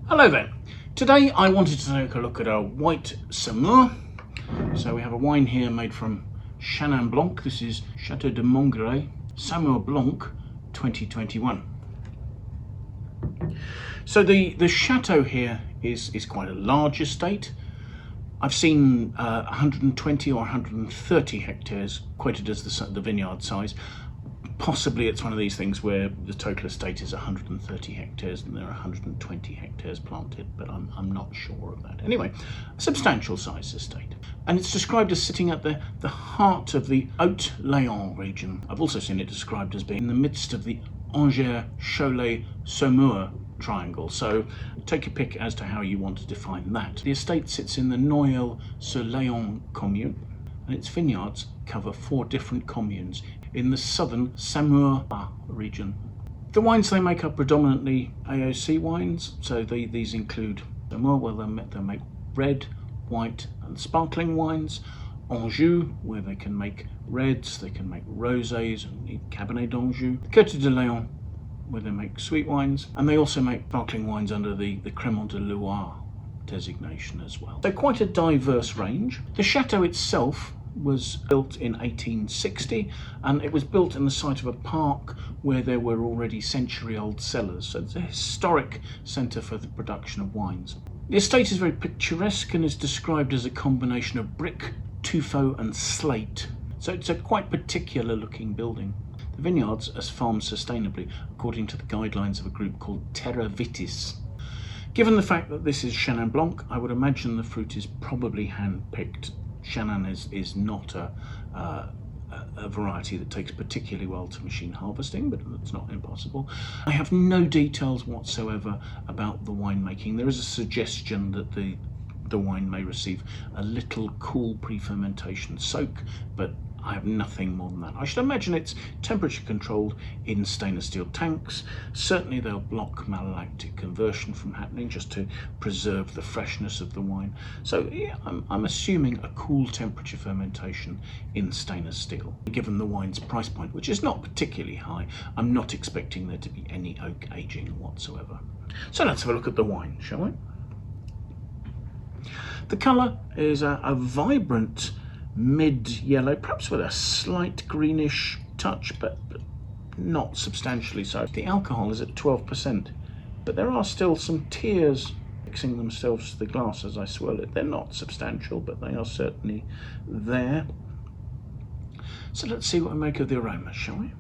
Hello there. Today I wanted to take a look at our white Saumur. So we have a wine here made from Chenin Blanc. This is Château de Montgueret Saumur Blanc 2021. So the chateau here is quite a large estate. I've seen 120 or 130 hectares quoted as the vineyard size. Possibly it's one of these things where the total estate is 130 hectares and there are 120 hectares planted, but I'm not sure of that. Anyway, a substantial size estate. And it's described as sitting at the heart of the Haut-Layon region. I've also seen it described as being in the midst of the Angers-Cholet-Saumur triangle. So take your pick as to how you want to define that. The estate sits in the Nueil-sur-Layon commune, and its vineyards cover 4 different communes in the southern Saumurois region. The wines they make are predominantly AOC wines, so these include Saumur, where they make red, white and sparkling wines, Anjou, where they can make reds, they can make rosés and Cabernet d'Anjou, Coteaux de Layon, where they make sweet wines, and they also make sparkling wines under the Cremant de Loire designation as well. So quite a diverse range. The chateau itself was built in 1860, and it was built in the site of a park where there were already century-old cellars, so it's a historic centre for the production of wines. The estate is very picturesque and is described as a combination of brick, tuffeau and slate, so it's a quite particular looking building. The vineyards are farmed sustainably according to the guidelines of a group called Terra Vitis. Given the fact that this is Chenin Blanc, I would imagine the fruit is probably hand-picked. Chenin is not a variety that takes particularly well to machine harvesting, but it's not impossible. I have no details whatsoever about the winemaking. There is a suggestion that the wine may receive a little cool pre-fermentation soak, but I have nothing more than that. I should imagine it's temperature controlled in stainless steel tanks. Certainly they'll block malolactic conversion from happening just to preserve the freshness of the wine. So yeah, I'm assuming a cool temperature fermentation in stainless steel. Given the wine's price point, which is not particularly high, I'm not expecting there to be any oak aging whatsoever. So let's have a look at the wine, shall we? The colour is a vibrant mid-yellow, perhaps with a slight greenish touch, but not substantially so. The alcohol is at 12%, but there are still some tears mixing themselves to the glass as I swirl it. They're not substantial, but they are certainly there. So let's see what we make of the aroma, shall we?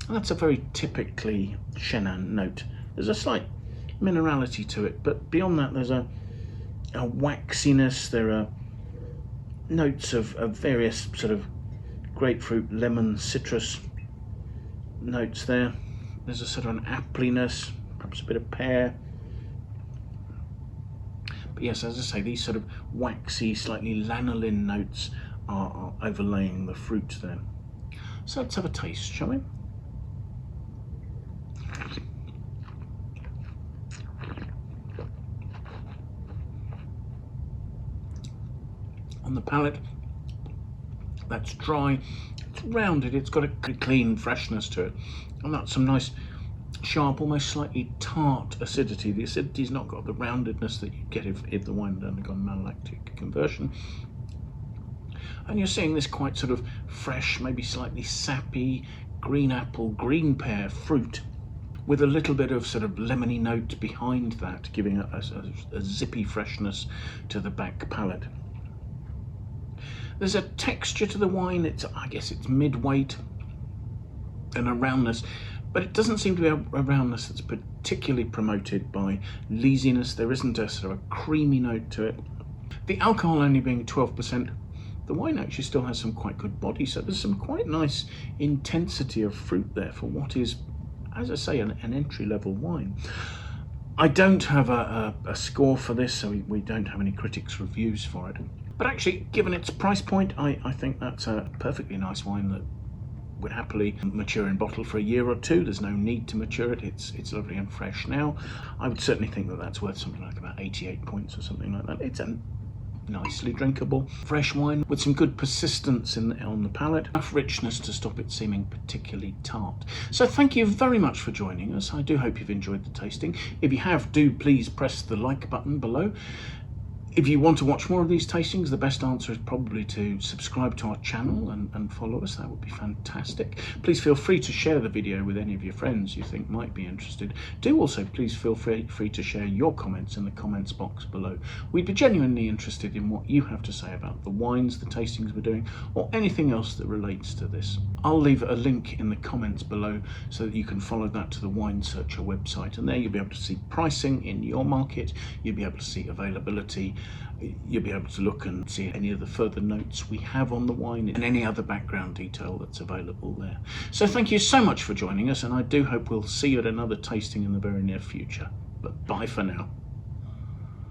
And that's a very typically Chenin note. There's a slight minerality to it, but beyond that there's a waxiness. There are notes of various sort of grapefruit, lemon, citrus notes there. There's a sort of an appliness, perhaps a bit of pear. But yes, as I say, these sort of waxy, slightly lanolin notes are overlaying the fruit there. So let's have a taste, shall we? On the palate, that's dry, it's rounded, it's got a clean freshness to it, and that's some nice sharp, almost slightly tart acidity. The acidity's not got the roundedness that you get if the wine had undergone malolactic conversion. And you're seeing this quite sort of fresh, maybe slightly sappy, green apple, green pear fruit with a little bit of sort of lemony note behind that, giving a zippy freshness to the back palate. There's a texture to the wine. I guess it's mid-weight and a roundness, but it doesn't seem to be a roundness that's particularly promoted by leesiness. There isn't a sort of a creamy note to it. The alcohol only being 12%, the wine actually still has some quite good body, so there's some quite nice intensity of fruit there for what is, as I say, an entry-level wine. I don't have a score for this, so we don't have any critics' reviews for it. But actually, given its price point, I think that's a perfectly nice wine that would happily mature in bottle for a year or two. There's no need to mature it. It's lovely and fresh now. I would certainly think that that's worth something like about 88 points or something like that. It's a nicely drinkable, fresh wine with some good persistence on the palate, enough richness to stop it seeming particularly tart. So thank you very much for joining us. I do hope you've enjoyed the tasting. If you have, do please press the like button below. If you want to watch more of these tastings, the best answer is probably to subscribe to our channel and follow us. That would be fantastic. Please feel free to share the video with any of your friends you think might be interested. Do also please feel free to share your comments in the comments box below. We'd be genuinely interested in what you have to say about the wines, the tastings we're doing, or anything else that relates to this. I'll leave a link in the comments below so that you can follow that to the Wine Searcher website, and there you'll be able to see pricing in your market, you'll be able to see availability, you'll be able to look and see any of the further notes we have on the wine and any other background detail that's available there. So thank you so much for joining us, and I do hope we'll see you at another tasting in the very near future. But bye for now.